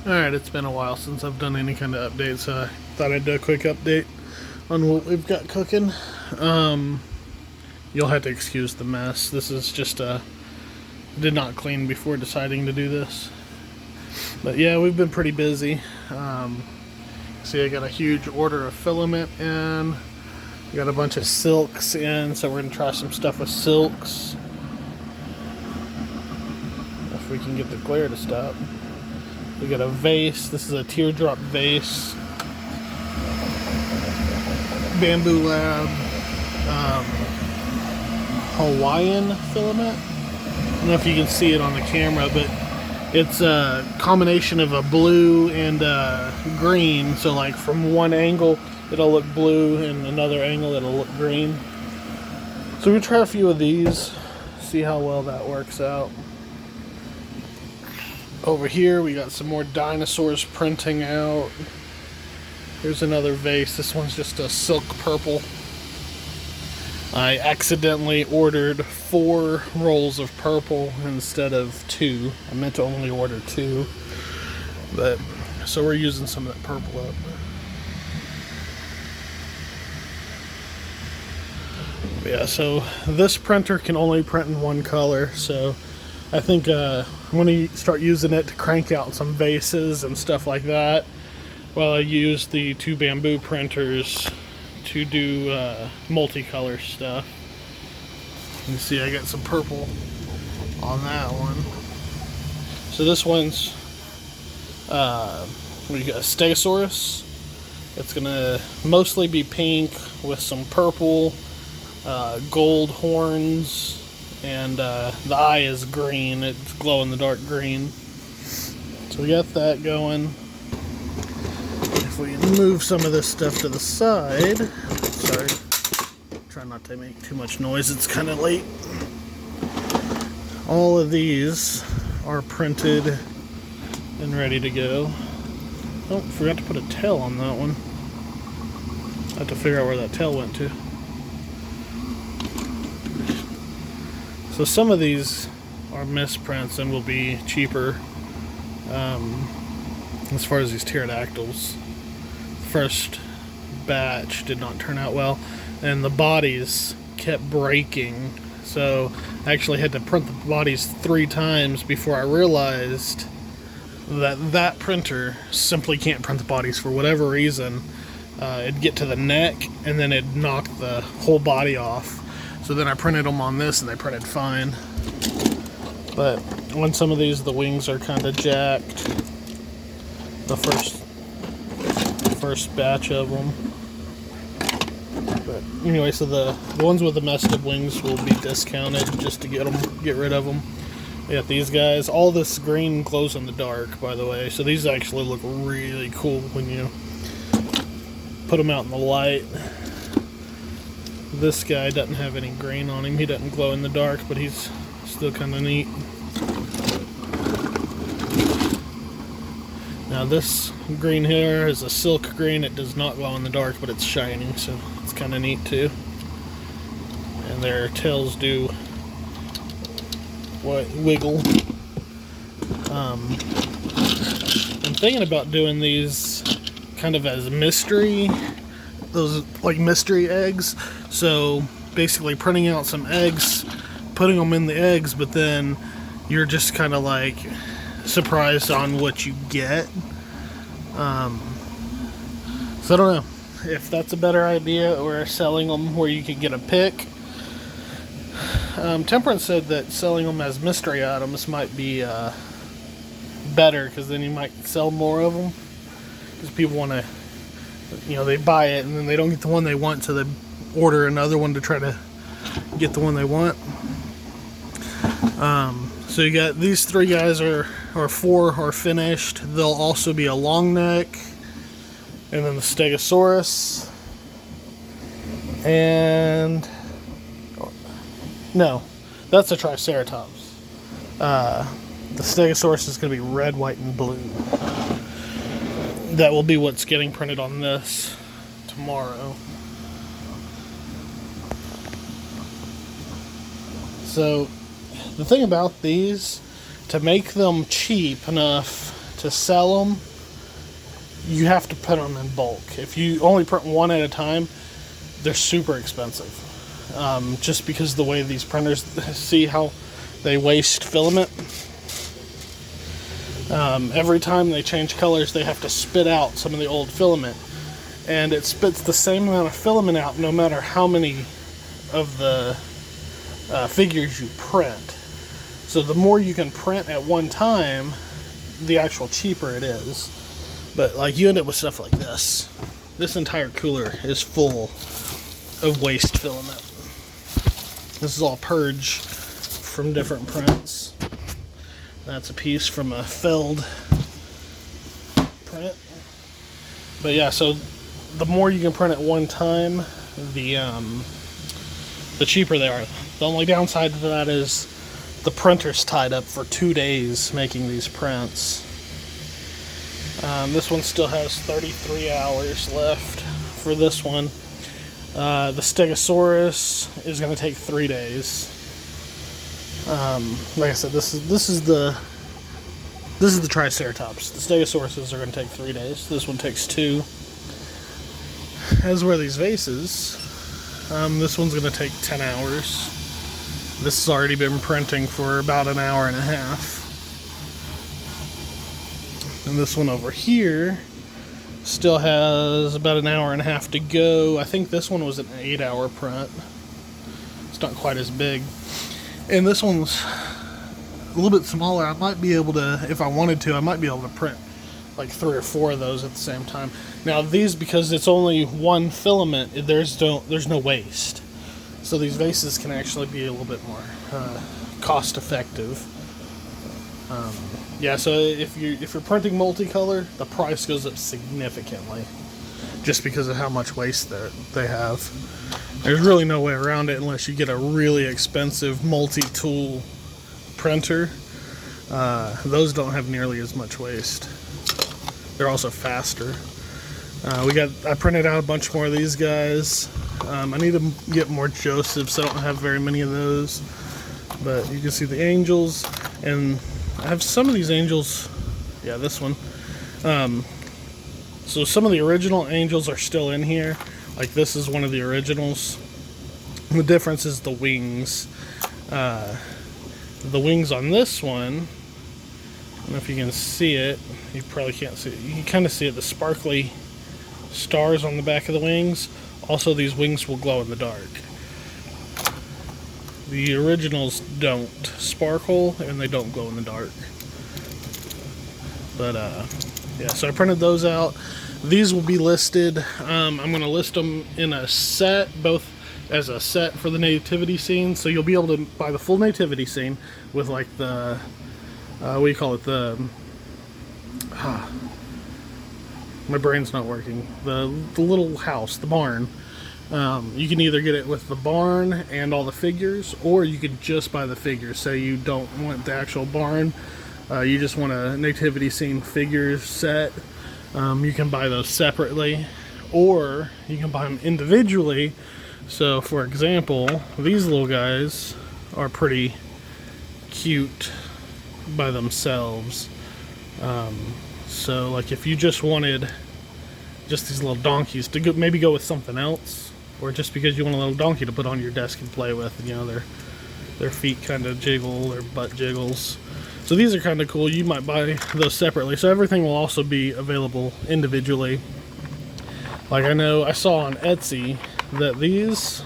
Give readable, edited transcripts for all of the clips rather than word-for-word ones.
Alright, it's been a while since I've done any kind of update, so I thought I'd do a quick update on what we've got cooking. You'll have to excuse the mess. This is just did not clean before deciding to do this. But yeah, we've been pretty busy. See, I got a huge order of filament in. We got a bunch of silks in, so we're going to try some stuff with silks. If we can get the glare to stop. We got a vase. This is a teardrop vase. Bamboo Lab Hawaiian filament. I don't know if you can see it on the camera, but it's a combination of a blue and a green. So like from one angle it'll look blue and another angle it'll look green. So we try a few of these, see how well that works out. Over here we got some more dinosaurs printing out. Here's another vase. This one's just a silk purple. I accidentally ordered 4 rolls of purple instead of 2. I meant to only order 2. But so we're using some of that purple up. Yeah, so this printer can only print in one color, so I think I'm going to start using it to crank out some vases and stuff like that, while I use the 2 bamboo printers to do multicolor stuff. You see I got some purple on that one. So this one's we got a Stegosaurus. It's going to mostly be pink with some purple, gold horns, and the eye is green. It's glow in the dark green. So we got that going. If we move some of this stuff to the side, sorry, try not to make too much noise, it's kind of late. All of these are printed and ready to go. Oh, forgot to put a tail on that one. I have to figure out where that tail went to. So some of these are misprints and will be cheaper. As far as these pterodactyls, the first batch did not turn out well, and the bodies kept breaking. So I actually had to print the bodies 3 times before I realized that that printer simply can't print the bodies for whatever reason. It'd get to the neck and then it'd knock the whole body off. So then I printed them on this and they printed fine. But on some of these the wings are kind of jacked. The first batch of them. But anyway, so the ones with the messed up wings will be discounted just to get rid of them. We got these guys. All this green glows in the dark, by the way. So these actually look really cool when you put them out in the light. This guy doesn't have any green on him. He doesn't glow in the dark, but he's still kind of neat. Now this green here is a silk green. It does not glow in the dark, but it's shining, so it's kind of neat too. And their tails do wiggle. I'm thinking about doing these kind of as mystery, those like mystery eggs. So basically printing out some eggs, putting them in the eggs, but then you're just kind of like surprised on what you get. So I don't know if that's a better idea, or selling them where you could get a pick. Temperance said that selling them as mystery items might be better, because then you might sell more of them, because people want to, they buy it and then they don't get the one they want, so they order another one to try to get the one they want. So you got these 3 guys or 4 are finished. There'll also be a long neck, and then the Stegosaurus, and no, that's a Triceratops. The Stegosaurus is going to be red, white, and blue. That will be what's getting printed on this tomorrow. So the thing about these, to make them cheap enough to sell them, you have to put them in bulk. If you only print one at a time, they're super expensive. Just because of the way these printers, see how they waste filament? Every time they change colors, they have to spit out some of the old filament. And it spits the same amount of filament out no matter how many of the figures you print. So the more you can print at one time, the actual cheaper it is. But like, you end up with stuff like this. This entire cooler is full of waste filament. This is all purge from different prints. That's a piece from a Feld print. But yeah, so the more you can print at one time, the cheaper they are. The only downside to that is the printer's tied up for 2 days making these prints. This one still has 33 hours left for this one. The Stegosaurus is going to take 3 days. Like I said, this is the Triceratops. The Stegosauruses are going to take 3 days. This one takes 2. As were these vases. This one's going to take 10 hours. This has already been printing for about an hour and a half. And this one over here still has about an hour and a half to go. I think this one was an 8-hour print. It's not quite as big. And this one's a little bit smaller. I might be able to, if I wanted to, I might be able to print like 3 or 4 of those at the same time. Now these, because it's only one filament, there's no waste. So these vases can actually be a little bit more cost effective. Yeah, so if you're printing multicolor, the price goes up significantly, just because of how much waste they have. There's really no way around it unless you get a really expensive multi-tool printer. Those don't have nearly as much waste. They're also faster. I printed out a bunch more of these guys. I need to get more Josephs. I don't have very many of those, but you can see the angels, and I have some of these angels. Yeah, this one. So some of the original angels are still in here. Like, this is one of the originals. The difference is the wings. The wings on this one, I don't know if you can see it. You probably can't see it. You can kind of see it, the sparkly stars on the back of the wings. Also, these wings will glow in the dark. The originals don't sparkle and they don't glow in the dark. But yeah, so I printed those out. These will be listed. I'm going to list them in a set, both as a set for the nativity scene. So you'll be able to buy the full nativity scene with like the what do you call it? My brain's not working. The little house, the barn. You can either get it with the barn and all the figures, or you could just buy the figures. Say you don't want the actual barn, you just want a nativity scene figure set. You can buy those separately, or you can buy them individually. So, for example, these little guys are pretty cute by themselves. So, like, if you just wanted just these little donkeys to maybe go with something else, or just because you want a little donkey to put on your desk and play with, and, you know, their feet kind of jiggle, their butt jiggles. So these are kind of cool. You might buy those separately. So everything will also be available individually. Like, I saw on Etsy that these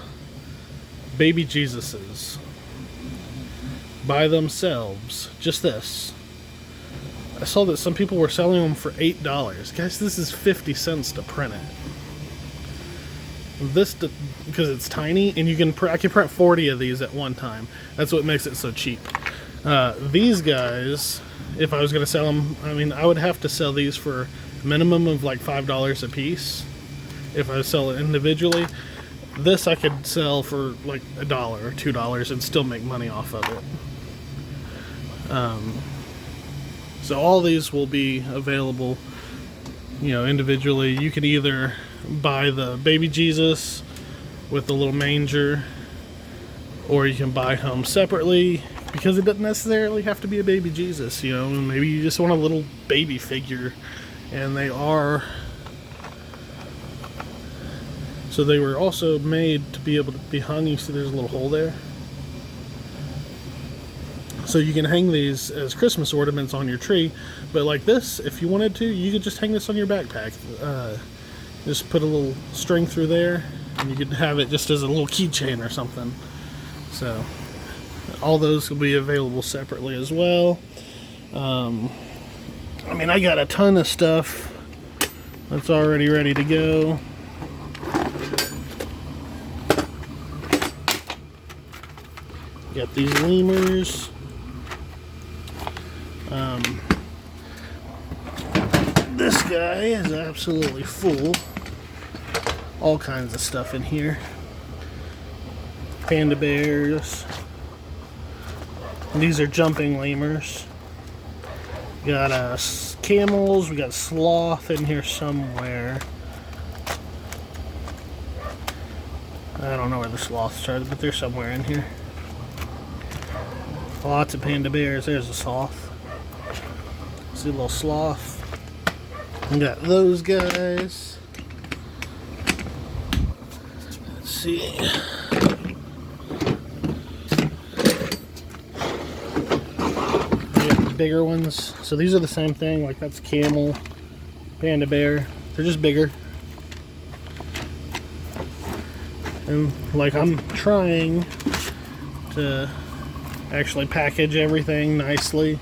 baby Jesuses by themselves, just this, I saw that some people were selling them for $8. Guys, this is 50 cents to print it. This, because it's tiny, and I can print 40 of these at one time. That's what makes it so cheap. These guys, if I was going to sell them, I mean, I would have to sell these for a minimum of like $5 a piece if I sell it individually. This I could sell for like $1 or $2 and still make money off of it. So all these will be available, you know, individually. You can either buy the baby Jesus with the little manger, or you can buy him separately. because it doesn't necessarily have to be a baby Jesus, you know, maybe you just want a little baby figure, and they are. So they were also made to be able to be hung. You see there's a little hole there. So you can hang these as Christmas ornaments on your tree, but like this, if you wanted to, you could just hang this on your backpack. Just put a little string through there, and you could have it just as a little keychain or something. So all those will be available separately as well. I mean, I got a ton of stuff that's already ready to go. Got these lemurs. This guy is absolutely full. All kinds of stuff in here. Panda bears. These are jumping lemurs. Got camels. We got sloth in here somewhere. I don't know where the sloths are, but they're somewhere in here. Lots of panda bears. There's a sloth. See a little sloth. We got those guys. Let's see. We got the bigger ones. So these are the same thing. Like that's camel, panda bear. They're just bigger. And like I'm trying to actually package everything nicely.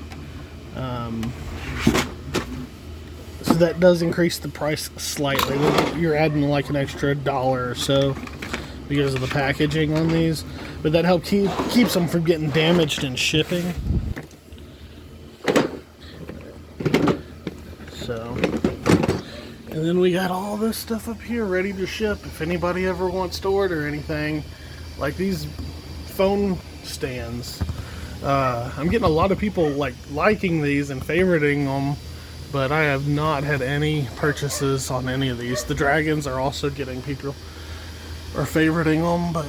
So that does increase the price slightly. You're adding like an extra $1 or so because of the packaging on these, but that helps keeps them from getting damaged in shipping. So, and then we got all this stuff up here ready to ship if anybody ever wants to order anything, like these phone stands. I'm getting a lot of people liking these and favoriting them, but I have not had any purchases on any of these. The dragons are also getting people are favoriting them, but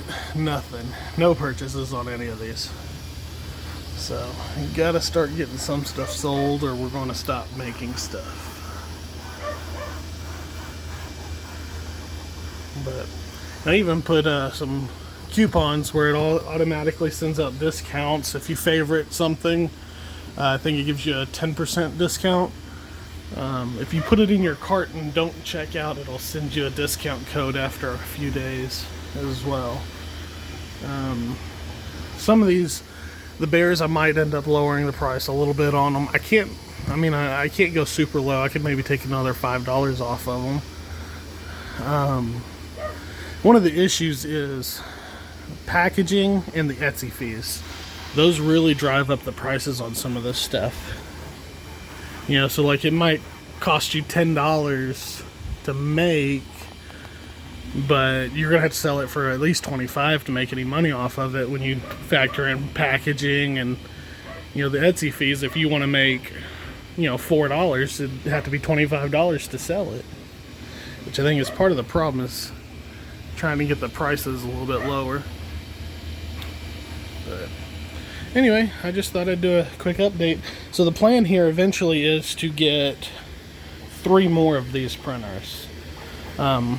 no purchases on any of these. So you gotta start getting some stuff sold, or we're going to stop making stuff. But I even put some coupons where it all automatically sends out discounts if you favorite something. I think it gives you a 10% discount. If you put it in your cart and don't check out, it'll send you a discount code after a few days as well. Some of these, the bears, I might end up lowering the price a little bit on them. I can't go super low. I could maybe take another $5 off of them. One of the issues is packaging and the Etsy fees. Those really drive up the prices on some of this stuff. You know, so like it might cost you $10 to make, but you're gonna have to sell it for at least $25 to make any money off of it when you factor in packaging and, you know, the Etsy fees. If you want to make, you know, $4, it'd have to be $25 to sell it, which I think is part of the problem, is trying to get the prices a little bit lower. But anyway, I just thought I'd do a quick update. So the plan here eventually is to get 3 more of these printers. I'm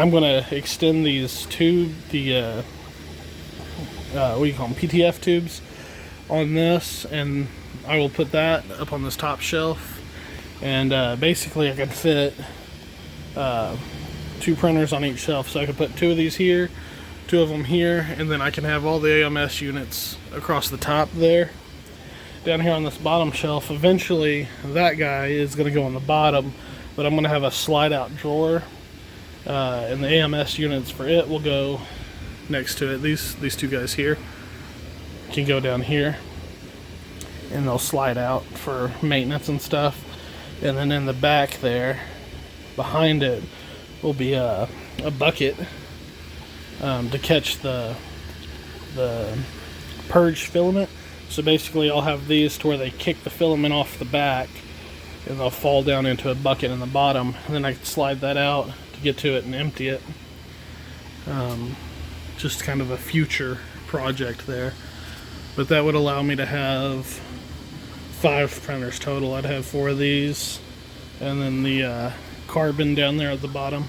going to extend these to the what do you call them, PTF tubes on this, and I will put that up on this top shelf, and basically I can fit 2 printers on each shelf, so I can put 2 of these here, 2 of them here, and then I can have all the AMS units across the top there. Down here on this bottom shelf, eventually that guy is going to go on the bottom, but I'm going to have a slide out drawer, and the AMS units for it will go next to it. These 2 guys here can go down here, and they'll slide out for maintenance and stuff. And then in the back there, behind it, will be a bucket to catch the purge filament. So basically I'll have these to where they kick the filament off the back and they'll fall down into a bucket in the bottom, and then I can slide that out to get to it and empty it. Just kind of a future project there. But But that would allow me to have 5 printers total. I'd have 4 of these, and then the carbon down there at the bottom.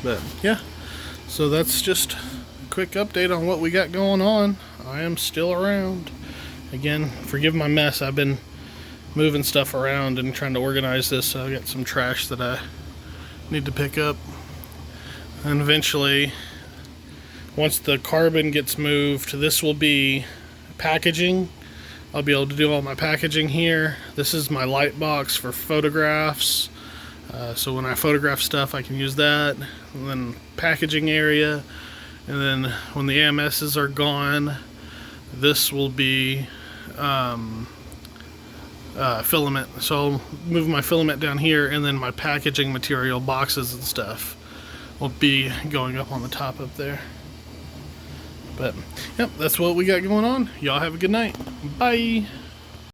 But yeah, so that's just a quick update on what we got going on. I am still around. Again, forgive my mess. I've been moving stuff around and trying to organize this, so I got some trash that I need to pick up. And eventually, once the carbon gets moved, this will be packaging. I'll be able to do all my packaging here. This is my light box for photographs. So when I photograph stuff, I can use that. And then packaging area. And then when the AMSs are gone, this will be filament. So I'll move my filament down here, and then my packaging material, boxes and stuff, will be going up on the top up there. But yep, that's what we got going on. Y'all have a good night. Bye.